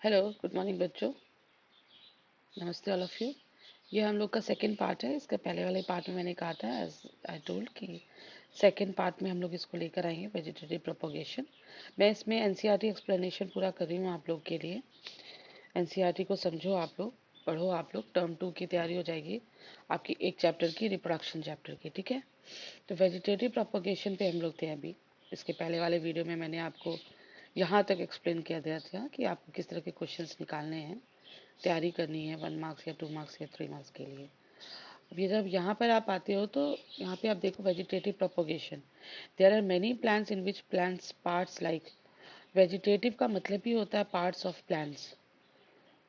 Hello, good morning बच्चों। नमस्ते all of you. ये हम लोग का सेकंड पार्ट है। इसका पहले वाले पार्ट में मैंने कहा था, एज आई टोल्ड, कि सेकंड पार्ट में हम लोग इसको लेकर आएंगे, वेजिटेटिव प्रोपोगेशन। मैं इसमें एनसीईआरटी एक्सप्लेनेशन पूरा कर रही हूँ आप लोग के लिए। एनसीईआरटी को समझो आप लोग, पढ़ो आप लोग। टर्म 2 की तैयारी हो जाएगी आपकी एक चैप्टर की, रिप्रोडक्शन चैप्टर की, ठीक है। तो वेजिटेटिव प्रोपोगेशन पे हम लोग थे अभी। इसके पहले वाले वीडियो में मैंने आपको यहाँ तक एक्सप्लेन किया दिया था कि आपको किस तरह के क्वेश्चंस निकालने हैं, तैयारी करनी है 1 मार्क्स या 2 मार्क्स या 3 मार्क्स के लिए। अब ये जब यहाँ पर आप आते हो तो यहाँ पे आप देखो vegetative propagation. There are many plants in which plants parts like. Vegetative का मतलब ही होता है पार्ट्स ऑफ प्लांट्स।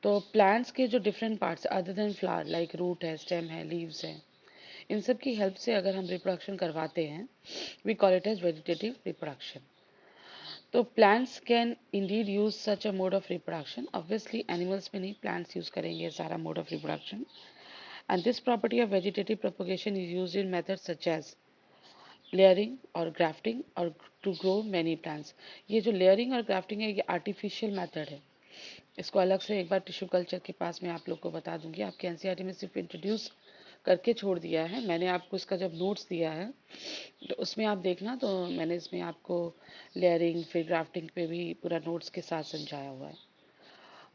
तो प्लांट्स के जो different parts other than flower, like root है, स्टेम है, लीव्स है, इन सब की हेल्प से अगर हम रिप्रोडक्शन करवाते हैं, we call it as vegetative reproduction. तो plants can indeed use such a mode of reproduction. Obviously animals में नहीं, प्लांट्स यूज करेंगे सारा mode of reproduction. And this property of vegetative propagation is used in methods such as layering और grafting और to grow many plants। ये जो layering और grafting है, ये artificial method है। इसको अलग से एक बार टिश्यू कल्चर के पास में आप लोग को बता दूंगी। आपके एनसीईआरटी में सिर्फ इंट्रोड्यूस करके छोड़ दिया है। मैंने आपको इसका जब नोट्स दिया है तो उसमें आप देखना, तो मैंने इसमें आपको लेयरिंग फिर ग्राफ्टिंग पे भी पूरा नोट्स के साथ समझाया हुआ है।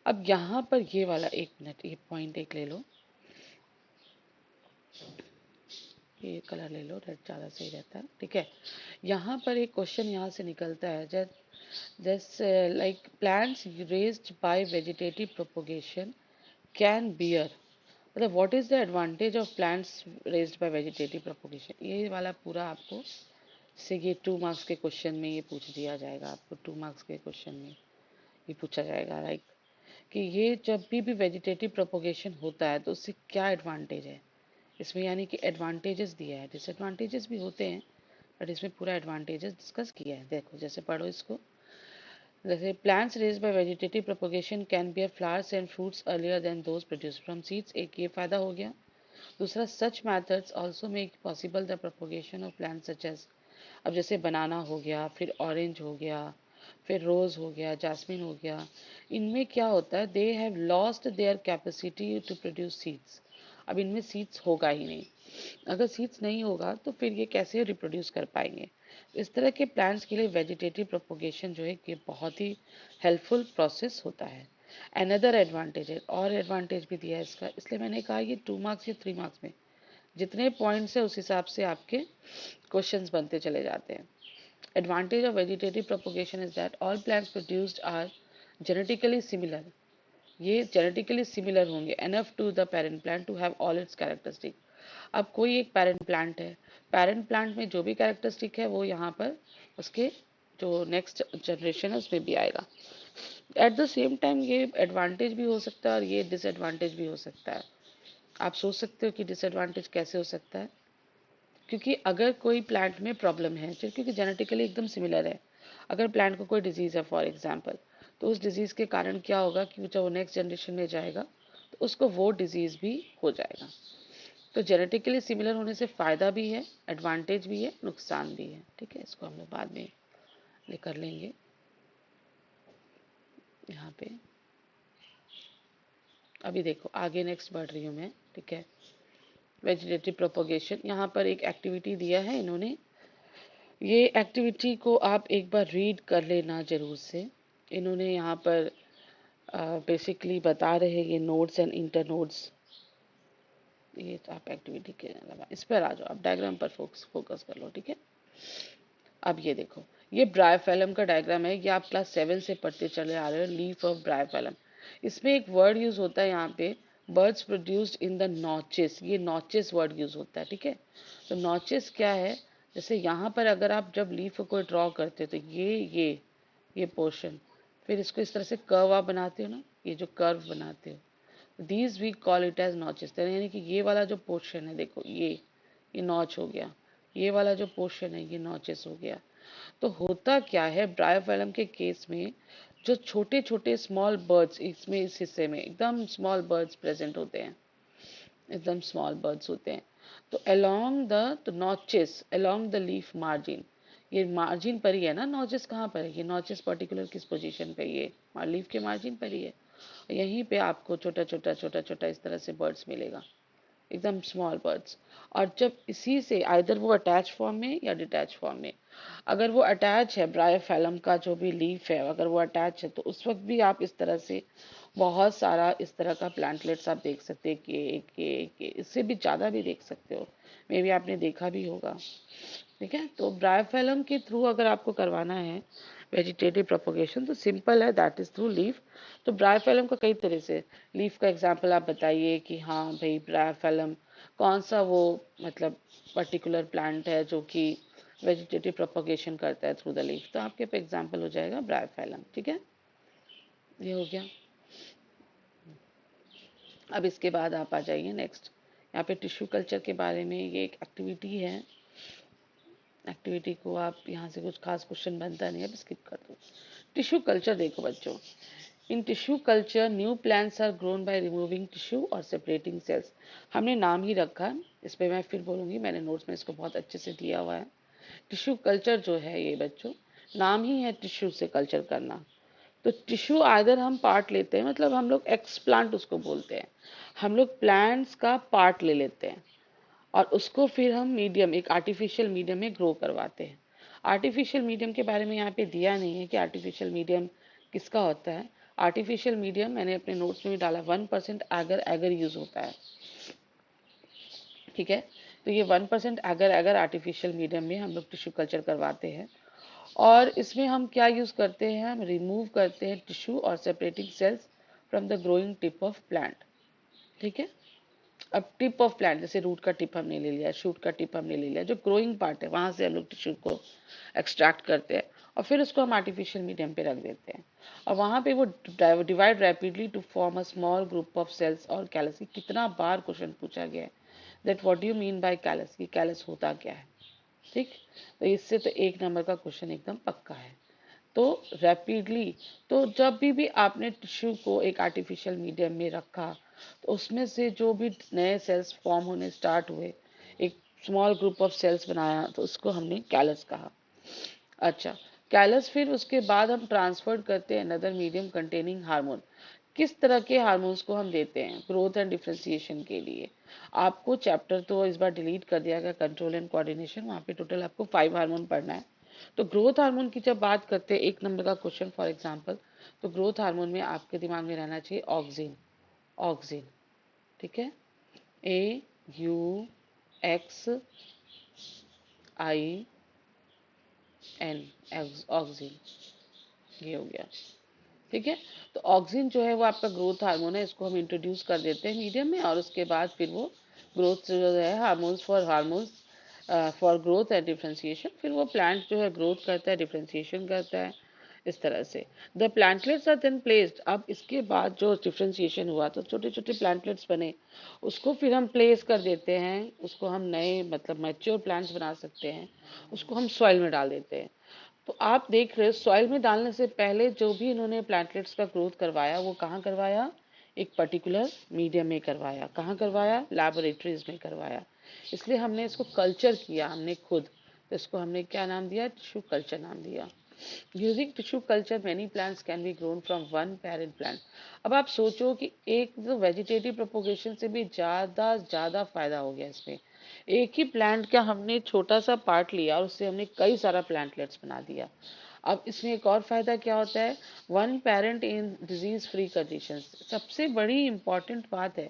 अब यहाँ पर ये वाला, एक मिनट, ये पॉइंट एक ले लो, ये कलर ले लो, रेड ज़्यादा सही रहता है, ठीक है। यहाँ पर एक क्वेश्चन यहाँ से निकलता है, जैसे like plants raised by vegetative propagation can bear, मतलब what is the advantage of plants raised by vegetative propagation. ये वाला पूरा आपको से ये 2 मार्क्स के क्वेश्चन में ये पूछ दिया जाएगा। आपको 2 मार्क्स के क्वेश्चन में ये पूछा जाएगा, लाइक कि ये जब भी वेजिटेटिव प्रोपोगेशन होता है तो उससे क्या एडवांटेज है इसमें, यानी कि एडवांटेजेस दिया है, डिसएडवांटेजेस भी होते हैं, बट इसमें पूरा एडवांटेजेस डिस्कस किया है। देखो जैसे पढ़ो इसको, जैसे plants raised by vegetative propagation can bear flowers and fruits earlier than those produced from seeds. एक ये फायदा हो गया। दूसरा, such methods also make possible the propagation of plants such as, अब जैसे बनाना हो गया, फिर ऑरेंज हो गया, फिर रोज हो गया, जासमिन हो गया। इनमें क्या होता है, they have lost their capacity to produce seeds. अब इनमें सीड्स होगा ही नहीं। अगर सीड्स नहीं होगा तो फिर ये कैसे रिप्रोड्यूस कर पाएंगे। इस तरह के प्लांट्स के लिए वेजिटेटिव प्रोपोगेशन जो है ये बहुत ही हेल्पफुल प्रोसेस होता है। अनदर एडवांटेज है, और एडवांटेज भी दिया है इसका, इसलिए मैंने कहा ये 2 मार्क्स या 3 मार्क्स में जितने पॉइंट्स है उस हिसाब से आपके क्वेश्चंस बनते चले जाते हैं। Advantage of vegetative propagation is that all plants produced are genetically similar. ये जेनेटिकली सिमिलर होंगे enough to the parent plant to have all its characteristic. अब कोई एक पेरेंट प्लांट है, पेरेंट प्लांट में जो भी कैरेक्टरिस्टिक है वो यहाँ पर उसके जो नेक्स्ट जनरेशन है उसमें भी आएगा। एट द सेम टाइम ये एडवांटेज भी हो सकता है और ये डिसएडवांटेज भी हो सकता है। आप सोच सकते हो कि डिसएडवांटेज कैसे हो सकता है, क्योंकि अगर कोई प्लांट में प्रॉब्लम है, क्योंकि जेनेटिकली एकदम सिमिलर है, अगर प्लांट को कोई डिजीज है फॉर एग्जाम्पल, तो उस डिजीज के कारण क्या होगा कि जब वो नेक्स्ट जनरेशन में जाएगा तो उसको वो डिजीज भी हो जाएगा। तो जेनेटिकली सिमिलर होने से फायदा भी है, एडवांटेज भी है, नुकसान भी है, ठीक है। इसको हम लोग बाद में ले कर लेंगे। यहाँ पे अभी देखो आगे नेक्स्ट बढ़ रही हूँ मैं, ठीक है। वेजिटेटिव प्रोपोगेशन, यहाँ पर एक एक्टिविटी दिया है इन्होंने, ये एक्टिविटी को आप एक बार रीड कर लेना जरूर से। इन्होंने यहाँ पर बेसिकली बता रहे हैं ये नोड्स एंड इंटर नोड्स। ये तो आप एक्टिविटी के अलावा इस पर आ जाओ, आप डायग्राम पर फोकस कर लो, ठीक है। अब ये देखो, ये ब्रायोफेलम का डायग्राम है, ये आप क्लास 7 से पढ़ते चले आ रहे हो, लीफ ऑफ ब्रायोफेलम। इसमें एक वर्ड यूज होता है यहाँ पे, birds produced in the notches. ये नॉचेस वर्ड यूज होता है, ठीक है। तो नॉचेस क्या है, जैसे यहाँ पर अगर आप जब लीफ को ड्रॉ करते हो तो ये पोर्शन, फिर इसको इस तरह से कर्व आप बनाते हो ना, ये जो कर्व बनाते हो, these we call it as notches. यानी कि ये वाला जो पोर्शन है, देखो ये नॉच हो गया, ये वाला जो पोर्शन है ये नॉचेस हो गया। तो होता क्या है ब्रायोफिल्म के केस में, जो छोटे छोटे स्मॉल बर्ड्स इसमें इस हिस्से में एकदम स्मॉल बर्ड्स प्रेजेंट होते हैं, एकदम स्मॉल बर्ड्स होते हैं। तो along the notches along the leaf margin, ये मार्जिन पर ही है ना, नॉचेस कहाँ पर है, ये नॉचेस पर्टिकुलर किस पोजीशन पे, ये लीफ के मार्जिन पर ही है। यहीं पे आपको छोटा छोटा छोटा छोटा इस तरह से बर्ड्स मिलेगा, एकदम स्मॉल बर्ड्स। और जब इसी से आइदर वो अटैच फॉर्म में या डिटैच फॉर्म में, अगर वो अटैच है ब्रायोफाइलम का जो भी लीफ है अगर वो अटैच है तो उस वक्त भी आप इस तरह से बहुत सारा इस तरह का प्लांटलेट्स आप देख सकते हैं कि इससे भी ज़्यादा भी देख सकते हो, मे बी आपने देखा भी होगा। ठीक है, तो ब्रायोफाइलम के थ्रू अगर आपको करवाना है वेजिटेटिव प्रोपोगेशन तो सिंपल है, दैट इज थ्रू लीफ। तो ब्रायोफाइलम का कई तरह से, लीफ का एग्जांपल आप बताइए कि हाँ भाई ब्रायोफाइलम कौन सा वो मतलब पर्टिकुलर प्लांट है जो कि वेजिटेटिव प्रोपोगेशन करता है थ्रू द लीफ, तो आपके पे एग्जांपल हो जाएगा ब्रायोफाइलम। ठीक है, ये हो गया। अब इसके बाद आप आ जाइए नेक्स्ट, यहाँ पे टिश्यू कल्चर के बारे में, ये एक एक्टिविटी है। एक्टिविटी को आप यहाँ से कुछ खास क्वेश्चन बनता नहीं है, स्किप कर दो। टिश्यू कल्चर देखो बच्चों, in tissue culture new plants are grown by removing tissue और सेपरेटिंग सेल्स। हमने नाम ही रखा, इस पे मैं फिर बोलूंगी, मैंने नोट्स में इसको बहुत अच्छे से दिया हुआ है। टिश्यू कल्चर जो है ये बच्चों नाम ही है टिश्यू से कल्चर करना। तो टिश्यू आइदर हम पार्ट लेते हैं, मतलब हम लोग एक्सप्लांट उसको बोलते हैं, हम लोग प्लांट्स का पार्ट ले लेते हैं और उसको फिर हम मीडियम, एक आर्टिफिशियल मीडियम में ग्रो करवाते हैं। आर्टिफिशियल मीडियम के बारे में यहाँ पे दिया नहीं है कि आर्टिफिशियल मीडियम किसका होता है। आर्टिफिशियल मीडियम मैंने अपने नोट्स में भी डाला, 1% एगर एगर यूज होता है। ठीक है, तो ये 1% एगर एगर आर्टिफिशियल मीडियम में हम लोग टिश्यू कल्चर करवाते हैं। और इसमें हम क्या यूज करते हैं, हम रिमूव करते हैं टिश्यू और separating cells from the growing tip of plant. ठीक है, अब टिप ऑफ प्लांट जैसे रूट का टिप हमने ले लिया, शूट का टिप हमने ले लिया, जो ग्रोइंग पार्ट है वहां से हम लोग टिश्यू को एक्सट्रैक्ट करते हैं और फिर उसको हम आर्टिफिशियल मीडियम पे रख देते हैं और वहां पे वो divide rapidly to form a small group of cells और कैलस। कितना बार क्वेश्चन पूछा गया है that what do you mean by callus, कि कैलस होता क्या है। ठीक, तो इससे तो एक नंबर का क्वेश्चन एकदम पक्का है। तो रैपिडली, तो जब भी आपने टिश्यू को एक आर्टिफिशियल मीडियम में रखा तो उसमें से जो भी नए सेल्स फॉर्म होने स्टार्ट हुए, एक स्मॉल ग्रुप ऑफ सेल्स बनाया, तो उसको हमने कैलस कहा। अच्छा, कैलस फिर उसके बाद हम ट्रांसफर करते हैं अनदर मीडियम कंटेनिंग हार्मोन। किस तरह के हार्मोन्स को हम देते हैं ग्रोथ एंड डिफरेंशिएशन के लिए। आपको चैप्टर तो इस बार डिलीट कर दिया गया, कंट्रोल एंड कोऑर्डिनेशन, वहाँ पे टोटल आपको 5 हार्मोन पढ़ना है। तो ग्रोथ हार्मोन की जब बात करते हैं, एक नंबर का क्वेश्चन फॉर एग्जांपल, तो ग्रोथ हार्मोन में आपके दिमाग में रहना चाहिए ऑक्सिन। ऑक्सिन, ठीक है, AUXIN, ऑक्सिन, ये हो गया। ठीक है, तो ऑक्सिन जो है वो आपका ग्रोथ हार्मोन है, इसको हम इंट्रोड्यूस कर देते हैं मीडियम में और उसके बाद फिर वो ग्रोथ जो है hormones for growth and differentiation, फिर वो प्लांट जो है ग्रोथ करता है, डिफ्रेंसिएशन करता है, इस तरह से the plantlets are then placed. अब इसके बाद जो डिफ्रेंसिएशन हुआ तो छोटे छोटे प्लांटलेट्स बने, उसको फिर हम प्लेस कर देते हैं, उसको हम नए मतलब मैच्योर प्लांट्स बना सकते हैं, उसको हम सॉइल में डाल देते हैं। तो आप देख रहे हो सॉइल में डालने से पहले जो भी इन्होंने प्लांटलेट्स का ग्रोथ करवाया वो कहाँ करवाया, एक पर्टिकुलर मीडियम में करवाया। कहाँ करवाया, लैबोरेटरीज में करवाया। इसलिए हमने इसको कल्चर किया हमने खुद, तो इसको हमने क्या नाम दिया, टिश्यू कल्चर नाम दिया। Using tissue culture many plants can be grown from one parent plant. अब आप सोचो कि एक जो वेजिटेटिव प्रोपोगेशन से भी ज्यादा फायदा हो गया इसमें। एक ही प्लांट का हमने छोटा सा पार्ट लिया और उससे हमने कई सारा प्लांटलेट्स बना दिया। अब इसमें एक और फायदा क्या होता है, one parent in disease free condition. सबसे बड़ी इंपॉर्टेंट बात है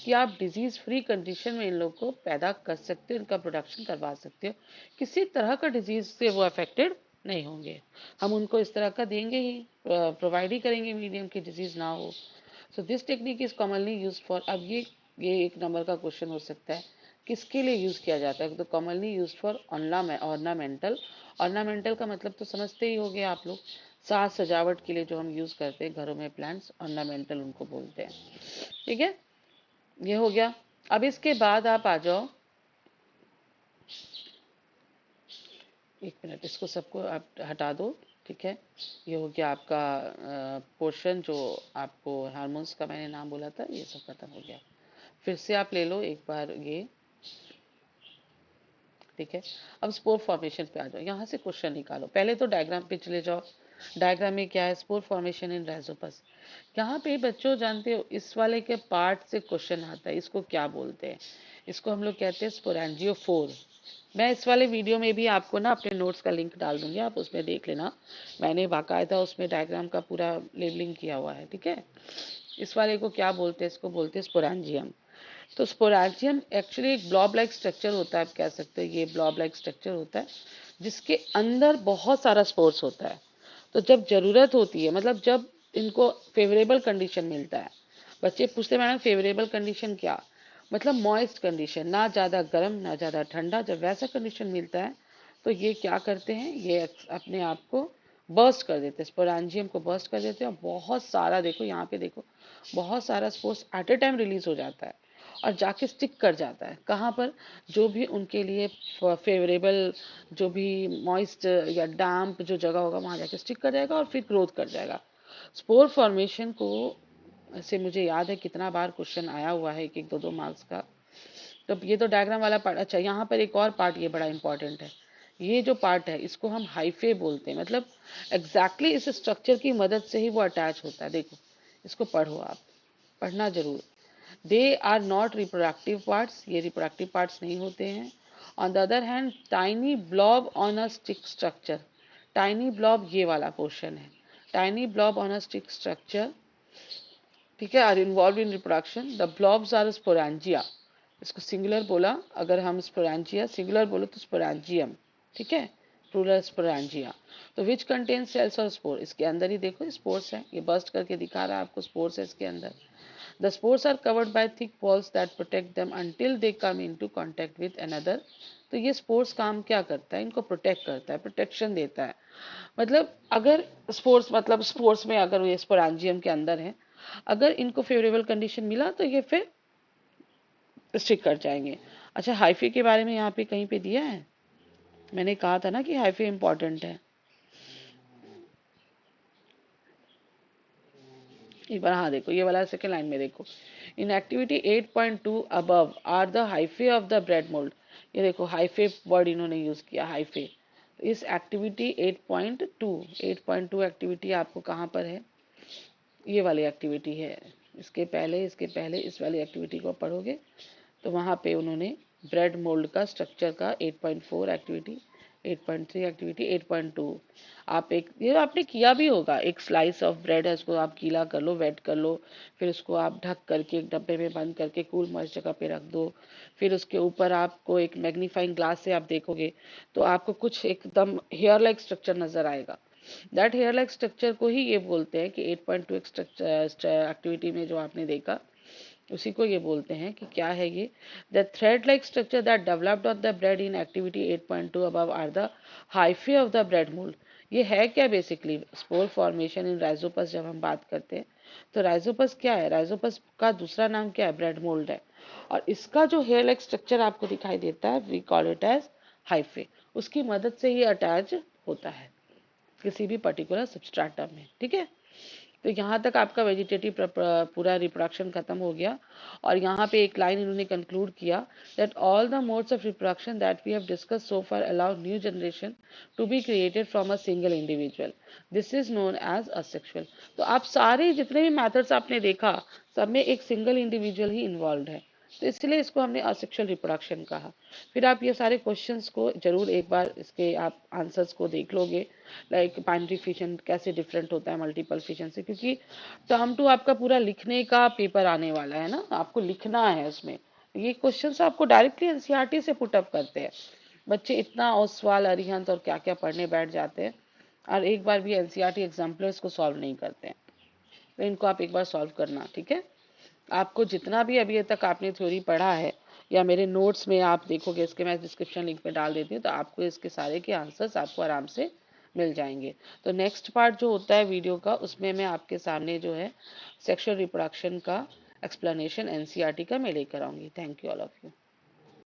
कि आप डिजीज फ्री कंडीशन में इन लोग को पैदा कर सकते हो, इनका प्रोडक्शन करवा सकते हो, किसी तरह का डिजीज से वो अफेक्टेड नहीं होंगे। हम उनको इस तरह का देंगे ही, प्रोवाइड ही करेंगे मीडियम की डिजीज ना हो। So this technique is commonly use for, अब ये एक नंबर का क्वेश्चन हो सकता है, किसके लिए यूज किया जाता है, तो commonly use for ornamental. Ornamental का मतलब तो समझते ही होंगे आप लोग, साज सजावट के लिए जो हम यूज करते हैं घरों में प्लांट्स, ऑर्नामेंटल उनको बोलते हैं। ठीक है, ये हो गया। अब इसके बाद आप आ जाओ, एक मिनट, इसको सबको आप हटा दो। ठीक है, ये हो गया आपका पोर्शन जो आपको हार्मोन्स का मैंने नाम बोला था, ये सब खत्म हो गया। फिर से आप ले लो एक बार ये। ठीक है, अब स्पोर फॉर्मेशन पे आ जाओ, यहाँ से क्वेश्चन निकालो। पहले तो डायग्राम पे चले जाओ, डायग्राम में क्या है, स्पोर फॉर्मेशन इन राइजोपस। यहाँ पे बच्चों जानते हो इस वाले के पार्ट से क्वेश्चन आता है, इसको क्या बोलते हैं, इसको हम लोग कहते हैं स्पोरेंजियोफोर। मैं इस वाले वीडियो में भी आपको ना अपने नोट्स का लिंक डाल दूंगी, आप उसमें देख लेना, मैंने बाकायदा उसमें डायग्राम का पूरा लेबलिंग किया हुआ है, ठीक है। इस वाले को क्या बोलते हैं, इसको बोलते हैं स्पोरेंजियम। तो स्पोरेंजियम एक्चुअली एक ब्लॉब लाइक स्ट्रक्चर होता है, आप कह सकते हो ये ब्लॉब लाइक स्ट्रक्चर होता है, जिसके अंदर बहुत सारा स्पोर्स होता है। तो जब जरूरत होती है, मतलब जब इनको फेवरेबल कंडीशन मिलता है, बच्चे पूछते हैं मैडम फेवरेबल कंडीशन क्या, मतलब मॉइस्ट कंडीशन, ना ज़्यादा गर्म ना ज़्यादा ठंडा, जब वैसा कंडीशन मिलता है तो ये क्या करते हैं, ये अपने आप को बर्स्ट कर देते हैं, स्पोरेंजियम को बर्स्ट कर देते हैं, और बहुत सारा देखो यहाँ पे देखो, बहुत सारा spores at a time release हो जाता है और जाके स्टिक कर जाता है कहाँ पर, जो भी उनके लिए फेवरेबल, जो भी मॉइस्ट या डैम्प जो जगह होगा वहां जाके स्टिक कर जाएगा और फिर ग्रोथ कर जाएगा। स्पोर फॉर्मेशन को से मुझे याद है कितना बार क्वेश्चन आया हुआ है, एक एक दो दो मार्क्स का। तो ये तो डायग्राम वाला पार्ट। अच्छा, यहाँ पर एक और पार्ट ये बड़ा इंपॉर्टेंट है, ये जो पार्ट है इसको हम हाइफे बोलते हैं, मतलब एग्जैक्टली इस स्ट्रक्चर की मदद से ही वो अटैच होता है। देखो इसको पढ़ो, आप पढ़ना जरूर। They are not reproductive parts, ये रिप्रोडक्टिव पार्ट्स नहीं होते हैं। On the other hand tiny blob on a stick structure, tiny blob ये वाला पोर्शन है, tiny blob on a stick structure, ठीक है, are involved in reproduction. The blobs are sporangia, इसको सिंगुलर बोला, अगर हम स्पोरेंजिया सिंगुलर बोलो तो स्पोरेंजियम, ठीक है, प्लूरल स्पोरेंजिया। तो विच कंटेन सेल्स और स्पोर, इसके अंदर ही देखो स्पोर्स है, ये बस्ट करके दिखा रहा है आपको, स्पोर्स है इसके अंदर। The spores are covered by thick walls that protect them until they come into contact with another. तो ये स्पोर्स काम क्या करता है, इनको प्रोटेक्ट करता है, प्रोटेक्शन देता है। मतलब अगर स्पोर्स, मतलब स्पोर्स में अगर ये स्पोरेंजियम के अंदर है, अगर इनको फेवरेबल कंडीशन मिला तो ये फिर स्टिक कर जाएंगे। अच्छा, हाइफे के बारे में यहाँ पे कहीं पे दिया है, मैंने कहा था ना कि हाइफे इंपॉर्टेंट है। एक बार हाँ देखो, ये वाला सेकेंड लाइन में देखो, in activity 8.2 above are the hyphae of the bread mould. ये देखो हाइफे वर्ड इन्होंने यूज किया, हाइफे। तो इस एक्टिविटी 8.2, 8.2 एक्टिविटी आपको कहाँ पर है, ये वाली एक्टिविटी है, इसके पहले इस वाली एक्टिविटी को पढ़ोगे तो वहाँ पे उन्होंने ब्रेड मोल्ड का स्ट्रक्चर का 8.4 एक्टिविटी, 8.3 एक्टिविटी, 8.2, आप एक ये आपने किया भी होगा, एक स्लाइस ऑफ ब्रेड है, उसको आप गीला कर लो, वेट कर लो, फिर उसको आप ढक करके एक डब्बे में बंद करके कूल मॉइस्ट जगह पे रख दो, फिर उसके ऊपर आपको एक मैग्नीफाइंग ग्लास से आप देखोगे तो आपको कुछ एकदम हेयर लाइक स्ट्रक्चर नजर आएगा। दैट हेयर लाइक स्ट्रक्चर को ही ये बोलते हैं कि 8.2 एक्टिविटी में जो आपने देखा, उसी को ये बोलते हैं कि क्या है ये, the thread like structure that developed on the bread in activity 8.2 above are the hyphae of the bread mould. ये है क्या basically, spore formation in Rhizopus जब हम बात करते हैं तो राइजोपस क्या है, राइजोपस का दूसरा नाम क्या है, ब्रेड मोल्ड है। और इसका जो हेयर लाइक स्ट्रक्चर आपको दिखाई देता है, we call it as hyphae, उसकी मदद से ही अटैच होता है किसी भी पर्टिकुलर सबस्ट्रेटम में, ठीक है। तो यहाँ तक आपका वेजिटेटिव पूरा रिप्रोडक्शन खत्म हो गया। और यहाँ पे एक लाइन इन्होंने कंक्लूड किया, that all the modes of reproduction that we have discuss so far allow new generation to be created from a single individual, this is known as asexual. तो आप सारे जितने भी मेथड्स आपने देखा, सब में एक सिंगल इंडिविजुअल ही इन्वॉल्व है, तो इसलिए इसको हमने असेक्सुअल रिप्रोडक्शन कहा। फिर आप ये सारे क्वेश्चंस को जरूर एक बार इसके आप आंसर्स को देख लोगे, लाइक बाइनरी फिशन कैसे डिफरेंट होता है मल्टीपल फिशन से, क्योंकि टर्म टू आपका पूरा लिखने का पेपर आने वाला है ना, आपको लिखना है उसमें, ये क्वेश्चंस आपको डायरेक्टली एनसीईआरटी से पुट अप करते हैं। बच्चे इतना ओसवाल अरिहंत और क्या क्या पढ़ने बैठ जाते हैं और एक बार भी एनसीईआरटी एग्जाम्पलर्स को सॉल्व नहीं करते हैं, तो इनको आप एक बार सॉल्व करना, ठीक है। आपको जितना भी अभी तक आपने थ्योरी पढ़ा है या मेरे नोट्स में आप देखोगे, इसके मैं डिस्क्रिप्शन लिंक में डाल देती हूँ, तो आपको इसके सारे के आंसर्स आपको आराम से मिल जाएंगे। तो नेक्स्ट पार्ट जो होता है वीडियो का, उसमें मैं आपके सामने जो है सेक्सुअल रिप्रोडक्शन का एक्सप्लेनेशन एनसीईआरटी का मैं लेकर आऊंगी। Thank you all of you.